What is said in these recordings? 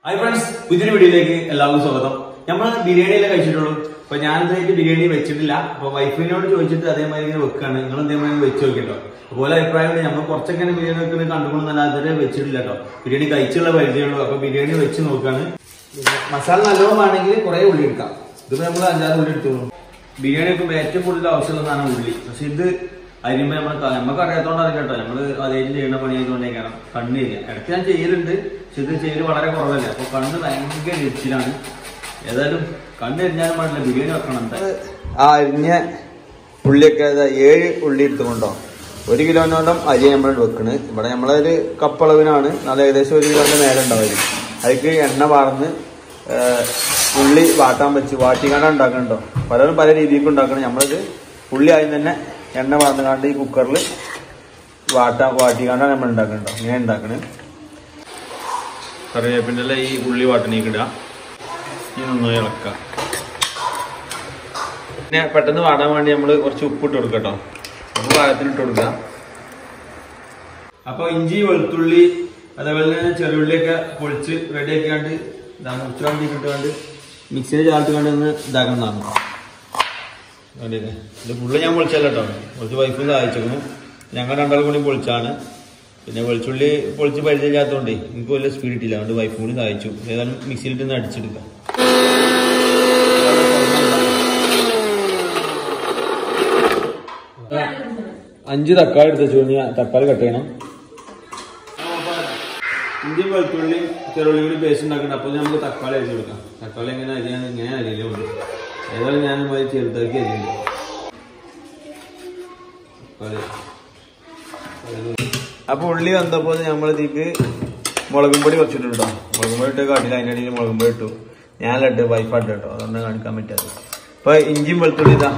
Hi friends, പുതിയൊരു വീഡിയോയിലേക്ക് എല്ലാവർക്കും സ്വാഗതം. നമ്മൾ ബിരിയാണിയെല്ലാം കഴിച്ചിട്ടുള്ളൂ. അപ്പൊ ഞാൻ ഇതായിട്ട് ബിരിയാണി വെച്ചിട്ടില്ല. അപ്പൊ വൈഫിനോട് ചോദിച്ചിട്ട് അതേമാതിരി ഇങ്ങനെ വെക്കാണ്. നിങ്ങൾ എന്തേലും വെച്ച് നോക്കിട്ടോ. അതുപോലെ അഭിപ്രായം നമ്മൾ കുറച്ചൊക്കെ ബിരിയാണി വെക്കുന്നത് കണ്ടുകൊണ്ടല്ലാതെ വെച്ചിട്ടില്ല കേട്ടോ. ബിരിയാണി കഴിച്ചുള്ള പരിചയമുള്ളൂ. അപ്പൊ ബിരിയാണി വെച്ച് നോക്കാണ്. മസാല നല്ലതാണെങ്കിൽ കുറെ ഉള്ളി എടുക്കാം. ഇതിപ്പോ നമ്മൾ 5-6 ഉള്ളി എടുത്തോളൂ. ബിരിയാണി വെക്കുമ്പോൾ ഏറ്റവും കൂടുതൽ ആവശ്യമുള്ളതാണ് ഉള്ളി. പക്ഷെ ഇത് അരിയുമ്പോൾ നമുക്ക് അറിയാത്തോണ്ടാണ് കേട്ടോ. നമ്മള് അതേലും ചെയ്യുന്ന പണി ആയതുകൊണ്ടേക്കാണ് കണ്ണ് ചെയ്യുക. ഇടയ്ക്ക് ഞാൻ ചെയ്യലുണ്ട്, പക്ഷെ ഇത് ചെയ്യല് വളരെ കുറവല്ലേ. അപ്പൊ കണ്ണ് ഭയങ്കര എരിച്ചിലാണ്. ഏതായാലും കണ്ണ് എരിഞ്ഞാലും പാടില്ല, ബിരിയാണി വെക്കണം. എന്താ ആ അരിഞ്ഞ ഉള്ളിയൊക്കെ 7 ഉള്ളി എടുത്തുകൊണ്ടോ 1 കിലോനോളം അരി നമ്മൾ വെക്കണ്. ഇവിടെ നമ്മളൊരു കപ്പളവിനാണ്, നല്ല ഏകദേശം 1 കിലോന്റെ മേലെ ഉണ്ടാവും. അതിക്ക് എണ്ണ വാർന്ന് ഉള്ളി വാട്ടാൻ വെച്ച് വാട്ടിക്കാണ്ട് ഉണ്ടാക്കണുണ്ടോ. പലരും പല രീതിക്ക് ഉണ്ടാക്കണം. നമ്മളിത് ഉള്ളി ആദ്യം തന്നെ എണ്ണ വാർന്നുകാണ്ട് ഈ കുക്കറിൽ വാട്ടിക്കാണ്ടാണ് നമ്മൾ ഉണ്ടാക്കണുണ്ടോ. ഇങ്ങനെ ഉണ്ടാക്കണേ. കറിവേപ്പിൻ്റെ ഈ ഉള്ളി വാട്ടണേക്ക് ഇടുക. ഇനി നന്നായി ഇളക്കുക. പിന്നെ പെട്ടെന്ന് വാടാൻ വേണ്ടി നമ്മൾ കുറച്ച് ഉപ്പിട്ട് കൊടുക്കട്ടോ. ഉപ്പ് പാകത്തിനിട്ട് കൊടുക്കുക. അപ്പൊ ഇഞ്ചി വെളുത്തുള്ളി അതേപോലെ തന്നെ ചെറുള്ളിയൊക്കെ പൊളിച്ച് റെഡിയാക്കിക്കാണ്ട് മുറിച്ച് കണ്ടിട്ട് മിക്സിയിൽ ചാർത്തുകൊണ്ട് ഒന്ന് ഇതാക്കുന്നതാണ്. ഇത് ഫുള്ള് ഞാൻ പൊളിച്ചല്ല കേട്ടോ. കുറച്ച് വൈഫും സഹായിച്ചിരുന്നു. ഞങ്ങൾ രണ്ടാളും കൂടി പൊളിച്ചാണ്. പിന്നെ വെളിച്ചുള്ളി പൊളിച്ച് പരിചയമില്ലാത്തതുകൊണ്ട് എനിക്ക് വലിയ സ്പീഡ് കിട്ടില്ല. അതുകൊണ്ട് വൈഫും കൂടി സഹായിച്ചു. ഏതായാലും മിക്സിയിലിട്ടൊന്ന് അടിച്ചെടുക്കാം. അഞ്ച് തക്കാളി എടുത്ത് വെച്ചു. തക്കാളി കട്ട് ചെയ്യണം. ഇഞ്ചി വെളുത്തുള്ളി ചെറുള്ളി കൂടി പേസ്റ്റ് ഉണ്ടാക്കണം. അപ്പോൾ നമുക്ക് തക്കാളി അരിഞ്ഞു കൊടുക്കാം. തക്കാളി എങ്ങനെ അരിയാൻ ഇങ്ങനെ അരിയിലുണ്ട്. ഏതായാലും ഞാൻ ചെറുതാക്കി അരിയുണ്ട്. അപ്പൊ ഉള്ളി വന്നപ്പോൾ നമ്മൾ ഇതിക്ക് മുളകും പൊടി കുറച്ചിട്ടുണ്ടോ. മുളകും പൊടി ഇട്ട് കാട്ടില്ല. അതിൻ്റെ അടിയിൽ മുളകും പൊടി ഇട്ടു. ഞാനിട്ട് വൈഫായിട്ട് കേട്ടോ. അതുകൊണ്ട് കാണിക്കാൻ പറ്റാതെ. അപ്പൊ ഇഞ്ചിയും വെളുത്തുള്ളി ഇതാ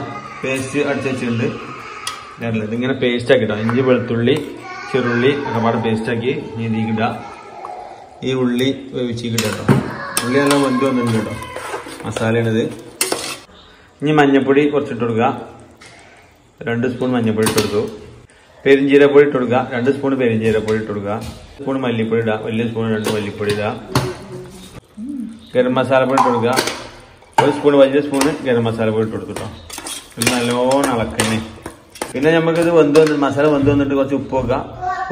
പേസ്റ്റ് അടിച്ച് വെച്ചിട്ടുണ്ട്. ഞാനില്ല ഇതിങ്ങനെ പേസ്റ്റ് ആക്കിട്ടോ. ഇഞ്ചി വെളുത്തുള്ളി ചെറുള്ളി ഒക്കെ പാടെ പേസ്റ്റ് ആക്കി ഇതിക്കിടുക. ഈ ഉള്ളി വേവിച്ചിട്ട് കേട്ടോ. ഉള്ളി എല്ലാം വെന്ത് വന്നിട്ടുണ്ട് കേട്ടോ. മസാലയാണിത്. ഇനി മഞ്ഞപ്പൊടി കുറച്ചിട്ട് കൊടുക്കുക. 2 സ്പൂൺ മഞ്ഞപ്പൊടി ഇട്ട് കൊടുത്തു. പെരിഞ്ചീരപ്പൊടി ഇട്ട് കൊടുക്കുക. 2 സ്പൂൺ പെരിഞ്ചീരപ്പൊടി ഇട്ട് കൊടുക്കുക. സ്പൂൺ മല്ലിപ്പൊടി ഇടുക. വലിയ സ്പൂൺ 2 മല്ലിപ്പൊടി ഇടുക. ഗരം മസാലപ്പൊടി ഇട്ട് കൊടുക്കുക. 1 സ്പൂൺ വലിയ സ്പൂണ് ഗരം മസാലപ്പൊടി ഇട്ട് കൊടുത്തിട്ടോ. ഇത് നല്ലോണം ഇളക്കണേ. പിന്നെ നമുക്കിത് മസാല വെന്ത് വന്നിട്ട് കുറച്ച് ഉപ്പ് വെക്കുക.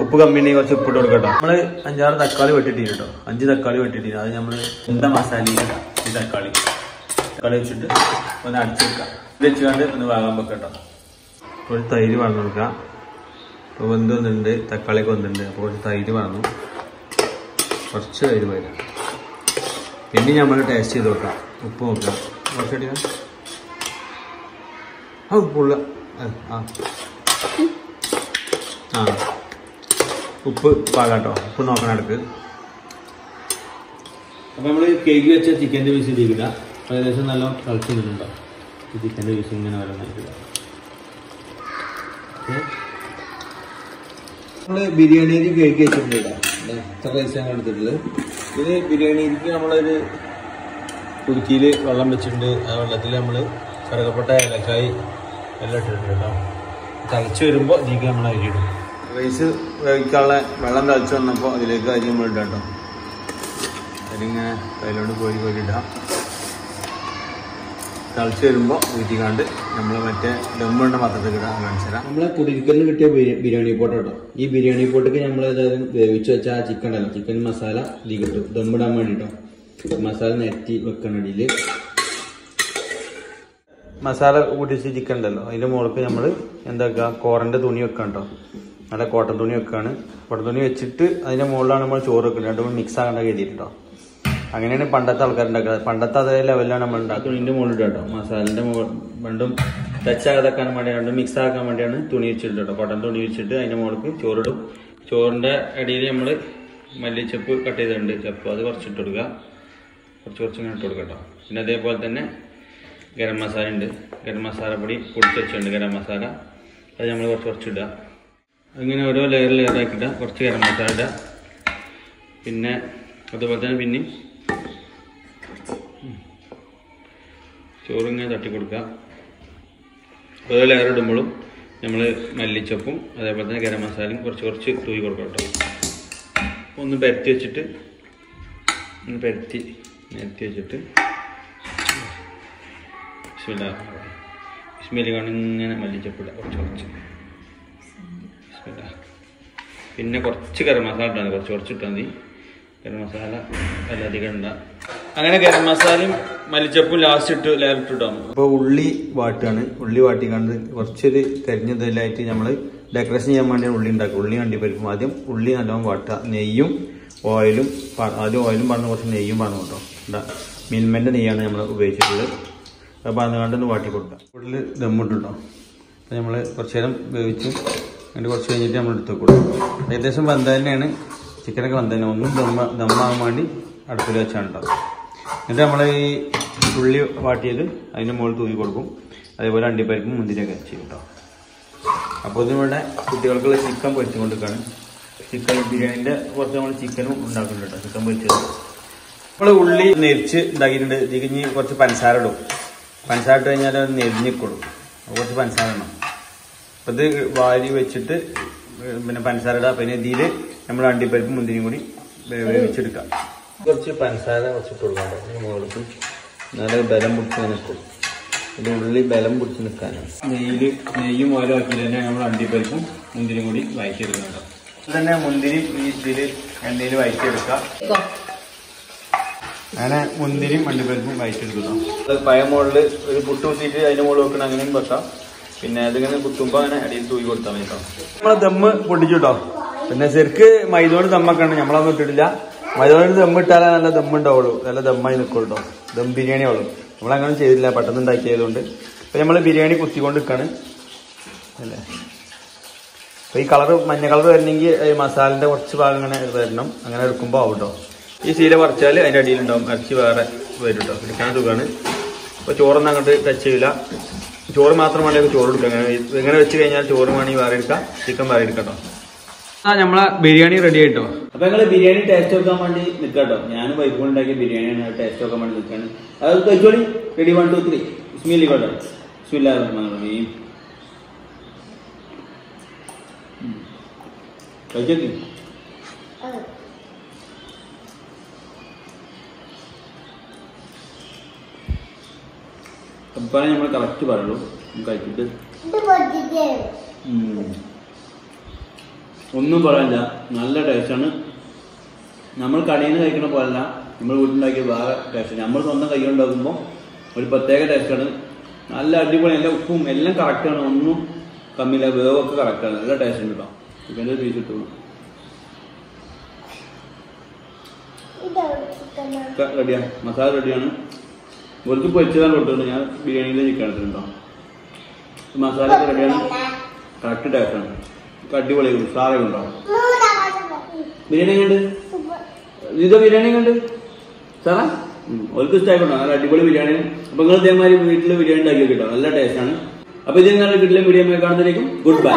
ഉപ്പ് കമ്മിയുണ്ടെങ്കിൽ കുറച്ച് ഉപ്പിട്ട് കൊടുക്കട്ടോ. നമ്മള് 5-6 തക്കാളി വെട്ടിട്ടില്ല കേട്ടോ. 5 തക്കാളി വെട്ടിട്ടില്ല. അത് നമ്മള് എന്താ മസാല ഈ തക്കാളി വെച്ചിട്ട് ഒന്ന് അടിച്ചെടുക്കാം. വെച്ചുകൊണ്ട് ഒന്ന് വാങ്ങാൻ വെക്കട്ടോ. കുറച്ച് തൈര് വളർന്നു കൊടുക്കുക. ഇപ്പോൾ വെന്ത് വന്നിട്ടുണ്ട്. തക്കാളിയൊക്കെ വന്നിട്ടുണ്ട്. അപ്പോൾ കുറച്ച് തൈര് വളർന്നു. കുറച്ച് തൈര് വരാം. പിന്നെ നമ്മൾ ടേസ്റ്റ് ചെയ്ത് നോക്കാം. ഉപ്പ് നോക്കാം. കുറച്ചടിക്കാം. ഉപ്പുള്ള ഉപ്പ് പാകാട്ടോ. ഉപ്പ് നോക്കണം ഇടക്ക്. അപ്പൊ നമ്മള് കേക്ക് വെച്ച ചിക്കൻ്റെ പീസ് ഇരിക്കില്ല. ഏകദേശം നല്ല കളിച്ചു നിന്നുണ്ടോ. ഈ ചിക്കൻ്റെ പീസ് ഇങ്ങനെ വരാനായിട്ടില്ല. നമ്മള് ബിരിയാണി അരി കേക്ക് വെച്ചിട്ടുണ്ട്. എത്ര പൈസ എടുത്തിട്ടുള്ളത്. ഇത് ബിരിയാണി അരിക്ക് നമ്മളൊരു കുടുക്കിയിൽ വെള്ളം വെച്ചിട്ടുണ്ട്. ആ വെള്ളത്തിൽ നമ്മൾ കറുകപ്പെട്ട ഏലക്കായി എല്ലാം ഇട്ടിട്ടുണ്ട് കേട്ടോ. തിളച്ച് വരുമ്പോൾ ഇതിലേക്ക് നമ്മൾ അരി ഇടും. റൈസ് വേവിക്കാനുള്ള വെള്ളം തിളച്ച് വന്നപ്പോൾ അതിലേക്ക് അരി നമ്മൾ ഇടാം കേട്ടോ. അരിങ്ങനെ കയ്യിലോട്ട് കോരി ഇടാം. തിളച്ച് വരുമ്പോൾ ഊറ്റിക്കാണ്ട് നമ്മൾ മറ്റേ ദമ്മുണ്ട പാത്രത്തിൽ ഇടാൻ കാണിച്ചു തരാം. നമ്മളെ കുടിക്കലിന് കിട്ടിയ ബിരിയാണി പോട്ട് കേട്ടോ. ഈ ബിരിയാണി പോട്ടൊക്കെ നമ്മൾ വേവിച്ച് വെച്ച ആ ചിക്കൻ ഉണ്ടല്ലോ, ചിക്കൻ മസാല ഇതിൽ കിട്ടും ദമ്മിടാൻ വേണ്ടിട്ടോ. മസാല നെറ്റി വെക്കണടിയിൽ മസാല കൂട്ടിച്ച് ചിക്കൻ ഉണ്ടല്ലോ, അതിൻ്റെ മുകളിൽ നമ്മൾ എന്താക്കുക കോറൻ്റെ തുണി വെക്കാം കേട്ടോ. നല്ല കോട്ടൺ തുണി വെക്കുകയാണ്. കോട്ടൺ തുണി വെച്ചിട്ട് അതിൻ്റെ മുകളിലാണ് നമ്മൾ ചോറ് വെക്കുന്നത്. രണ്ടും മിക്സ് ആകേണ്ട കരുതിയിട്ടോ. അങ്ങനെയാണ് പണ്ടത്തെ ആൾക്കാരുണ്ടാക്കുക. പണ്ടത്തെ അതേ ലെവലിലാണ് നമ്മൾ ഉണ്ടാക്കുക. തുണിൻ്റെ മുകളിൽ കേട്ടോ. മസാലൻ്റെ രണ്ടും ടച്ചാകാതാക്കാൻ വേണ്ടി രണ്ടും മിക്സ് ആക്കാൻ വേണ്ടിയാണ് തുണി വെച്ചിട്ട് കേട്ടോ. കോട്ടൺ തുണി വെച്ചിട്ട് അതിൻ്റെ മുകളിൽ ചോറിടും. ചോറിൻ്റെ ഇടയിൽ നമ്മൾ മല്ലിച്ചപ്പ് കട്ട് ചെയ്തിട്ടുണ്ട്. ചപ്പ് അത് കുറച്ചിട്ട് കൊടുക്കുക. കുറച്ച് ഇങ്ങനെ ഇട്ട് കൊടുക്കുക കേട്ടോ. പിന്നെ അതേപോലെ തന്നെ ഗരം മസാല ഉണ്ട്. ഗരം മസാല പൊടി പൊടിച്ച് വെച്ചിട്ടുണ്ട്. ഗരം മസാല അത് നമ്മൾ കുറച്ച് ഇടുക. അങ്ങനെ ഓരോ ലെയറാക്കിയിടുക. കുറച്ച് ഗരം മസാല ഇടുക. പിന്നെ അതുപോലെ തന്നെ പിന്നെയും ചോറിങ്ങനെ തട്ടി കൊടുക്കുക. ഓരോ ലെയർ ഇടുമ്പോഴും നമ്മൾ മല്ലിച്ചപ്പും അതേപോലെ തന്നെ ഗരം മസാലയും കുറച്ച് തൂക്കി കൊടുക്കാം കേട്ടോ. ഒന്ന് പരത്തി വെച്ചിട്ട് പെരത്തി നിരത്തി വെച്ചിട്ട് ബിസ്മില്ലാ ഇങ്ങനെ മല്ലിച്ചപ്പിട കുറച്ച് പിന്നെ കുറച്ച് ഗരം മസാല ഇട്ടാൽ മതി, കുറച്ച് ഇട്ടാൽ മതി. ഗരം മസാല അധികം ഇടണ്ട. അങ്ങനെ ഗരം മസാലയും മല്ലിച്ചപ്പും ലാസ്റ്റ് ഇട്ട് ലെയർ ഇട്ടിട്ടാണ്. അപ്പോൾ ഉള്ളി വാട്ടാണ്. ഉള്ളി വാട്ടിക്കാണ്ട് കുറച്ചൊരു കരിഞ്ഞതിലായിട്ട് നമ്മൾ ഡെക്കറേഷൻ ചെയ്യാൻ വേണ്ടി ഉള്ളി ഉണ്ടാക്കുക. ഉള്ളി അണ്ടിപ്പരിപ്പും ആദ്യം ഉള്ളി നല്ലോണം വാട്ടുക. നെയ്യും ഓയിലും ആദ്യം ഓയിലും പറഞ്ഞു കുറച്ച് നെയ്യും പറഞ്ഞു കേട്ടോ. മിൽമൻ്റെ നെയ്യാണ് നമ്മൾ ഉപയോഗിച്ചിട്ടുള്ളത്. അപ്പോൾ അതുകൊണ്ടൊന്ന് വാട്ടി കൊടുക്കുക. കൂടുതൽ ദമ്മിട്ടോ. അപ്പോൾ നമ്മൾ കുറച്ച് നേരം വേവിച്ച് അതിൻ്റെ കുറച്ച് കഴിഞ്ഞിട്ട് നമ്മൾ എടുത്ത് കൊടുക്കും. ഏകദേശം വന്നത് തന്നെയാണ്, ചിക്കനൊക്കെ വന്നത് തന്നെ. ഒന്നും ദമ്മാകാൻ വേണ്ടി അടുപ്പിൽ വെച്ചാണ് ഉണ്ടാവും. എന്നിട്ട് നമ്മൾ ഈ ഉള്ളി വാട്ടിയത് അതിൻ്റെ മുകളിൽ തൂക്കി കൊടുക്കും. അതേപോലെ അണ്ടിപ്പരിപ്പും മുന്തിരിയൊക്കെ ചെയ്യും കേട്ടോ. അപ്പോൾ ഇതിവിടെ കുട്ടികൾക്കുള്ള ചിക്കൻ പൊരിച്ചു കൊടുക്കുകയാണ്. ചിക്കൻ ബിരിയാണീൻ്റെ കുറച്ച് നമ്മൾ ചിക്കനും ഉണ്ടാക്കുന്നുണ്ട് കേട്ടോ. ചിക്കൻ പൊരിച്ചത് നമ്മൾ ഉള്ളി നെരിച്ച് ഉണ്ടാക്കിയിട്ടുണ്ട്. ഇതിന് കുറച്ച് പഞ്ചസാര ഇടും. പഞ്ചസാര ഇട്ട് കഴിഞ്ഞാൽ അത് നെരിഞ്ഞിക്കൊള്ളും. കുറച്ച് പഞ്ചസാര ഇടണം. അപ്പോൾ ഇത് വാരി വെച്ചിട്ട് പിന്നെ പഞ്ചസാര ഇടുക. പിന്നെ ഇതിൽ നമ്മൾ അണ്ടിപ്പരിപ്പും മുന്തിരിയും കൂടി വേവിച്ചെടുക്കാം. കുറച്ച് പഞ്ചസാര വെച്ചിട്ട് കൊടുക്കാം മുകളിൽ. നല്ല ബലം പിടിച്ച് നിൽക്കും. ഇത് ഉള്ളി ബലം പിടിച്ച് നിൽക്കാനാണ്. നെയ്യും ഓയിലും ആക്കി തന്നെ നമ്മൾ അണ്ടിപ്പരിപ്പും മുന്തിരിയും കൂടി വഴറ്റിയെടുക്കണം. ഇത് തന്നെ മുന്തിരി ഇതിൽ എണ്ണയിൽ വഴറ്റിയെടുക്കാം. അങ്ങനെ മുന്തിരിയും അണ്ടിപ്പരിപ്പും വഴറ്റിയെടുക്കണം. പഴയ മുകളിൽ ഒരു പുട്ട് കുത്തിയിട്ട് അതിൻ്റെ മുകളിൽ വെക്കണം. അങ്ങനെയും വെക്കാം. പിന്നെ അതിങ്ങനെ കുത്തുമ്പോൾ അങ്ങനെ അടിയിൽ തൂക്കി കൊടുത്താൽ മതി കേട്ടോ. നമ്മളെ ദമ്മ് പൊട്ടിച്ചു കേട്ടോ. പിന്നെ ശരിക്ക് മൈദോട് ദമ്മൊക്കെയാണ്, നമ്മളതൊന്നും ഇട്ടിട്ടില്ല. മൈദോട് ദമ്മ് ഇട്ടാലേ നല്ല ദമ്മുണ്ടാവുള്ളൂ, നല്ല ദമ്മായി നിൽക്കുള്ളൂ കേട്ടോ. ദം ബിരിയാണി ആവുള്ളൂ. നമ്മളങ്ങനെ ചെയ്തില്ല, പെട്ടെന്ന് ഉണ്ടാക്കിയതുകൊണ്ട്. അപ്പം നമ്മൾ ബിരിയാണി കുത്തിക്കൊണ്ട് നിൽക്കുകയാണ് അല്ലേ. അപ്പോൾ ഈ കളർ മഞ്ഞ കളർ വരണമെങ്കിൽ മസാലൻ്റെ കുറച്ച് ഭാഗം ഇങ്ങനെ വരണം. അങ്ങനെ എടുക്കുമ്പോൾ ആവും കേട്ടോ. ഈ ശീല പറിച്ചാൽ അതിൻ്റെ അടിയിലുണ്ടാവും. ഇറച്ചി വേറെ വരും കേട്ടോ. പിടിക്കാൻ സുഖമാണ്. അപ്പോൾ ചോറൊന്നും അങ്ങോട്ട് ടച്ച് ചെയ്യില്ല. ചോറ് മാത്രം വേണമെങ്കിൽ ചോറ് എടുക്കാം. ഇങ്ങനെ വെച്ച് കഴിഞ്ഞാൽ ചോറ് വേണമെങ്കിൽ വേറെ എടുക്കാം, ചിക്കൻ വേറെ എടുക്കാം കേട്ടോ. നമ്മളെ ബിരിയാണി റെഡി ആയിട്ടോ. അപ്പൊ ഞങ്ങള് ബിരിയാണി ടേസ്റ്റ് നോക്കാൻ വേണ്ടി നിൽക്കാട്ടോ. ഞാനും വൈഫും ഉണ്ടാക്കിയ ബിരിയാണിയാണ് ടേസ്റ്റ് നോക്കാൻ വേണ്ടി നിൽക്കാണ്. അത് കഴിച്ചോളി. റെഡി 1 2 3 ബിസ്മില്ലാ കേട്ടോ. ബിസ്മില്ലാഹിർ റഹ്മാനിർ റഹീം. കഴിച്ചോക്കി. അപ്പാണ് നമ്മൾ കറക്റ്റ് പറയുള്ളൂ. കഴിച്ചിട്ട് ഒന്നും പറയാനില്ല. നല്ല ടേസ്റ്റാണ്. നമ്മൾ കടയിൽ നിന്ന് കഴിക്കുന്ന പോലല്ല, നമ്മൾ വീട്ടിലുണ്ടാക്കിയ വേറെ ടേസ്റ്റ്. നമ്മൾ സ്വന്തം കൈ ഉണ്ടാക്കുമ്പോൾ ഒരു പ്രത്യേക ടേസ്റ്റാണ്. നല്ല അടിപൊളി. എല്ലാ ഉപ്പും എല്ലാം കറക്റ്റാണ്. ഒന്നും കമ്മിയില്ല. വേവൊക്കെ കറക്റ്റാണ്. നല്ല ടേസ്റ്റ് ഉണ്ട് കേട്ടോ. ചിക്കൻ്റെ പീസ് ഇട്ടു. റെഡിയാണ്. മസാല റെഡിയാണ്. വെറുതെ പൊരിച്ചതാണ് കൊടുത്തിട്ടുണ്ട്. ഞാൻ ബിരിയാണിയിലെ ചിക്കൻ എടുത്തിട്ടുണ്ടോ. മസാല ഒക്കെ റെഡിയാണ്. കറക്റ്റ് ടേസ്റ്റാണ്. അടിപൊളി സാറേ ഉണ്ടാവും. ബിരിയാണി കണ്ട് ഇതോ ബിരിയാണി കണ്ട് സാറാ അവർക്ക് ഇഷ്ടമായിക്കൊണ്ടോ. നല്ല അടിപൊളി ബിരിയാണി. അപ്പൊ നിങ്ങൾ ഇതേമാതിരി വീട്ടിൽ ബിരിയാണി ഉണ്ടാക്കി കിട്ടോ. നല്ല ടേസ്റ്റാണ്. അപ്പൊ ഇത് നിങ്ങളുടെ വീട്ടിലെ വീഡിയോ കാണുന്നതിലേക്കും ഗുഡ് ബൈ.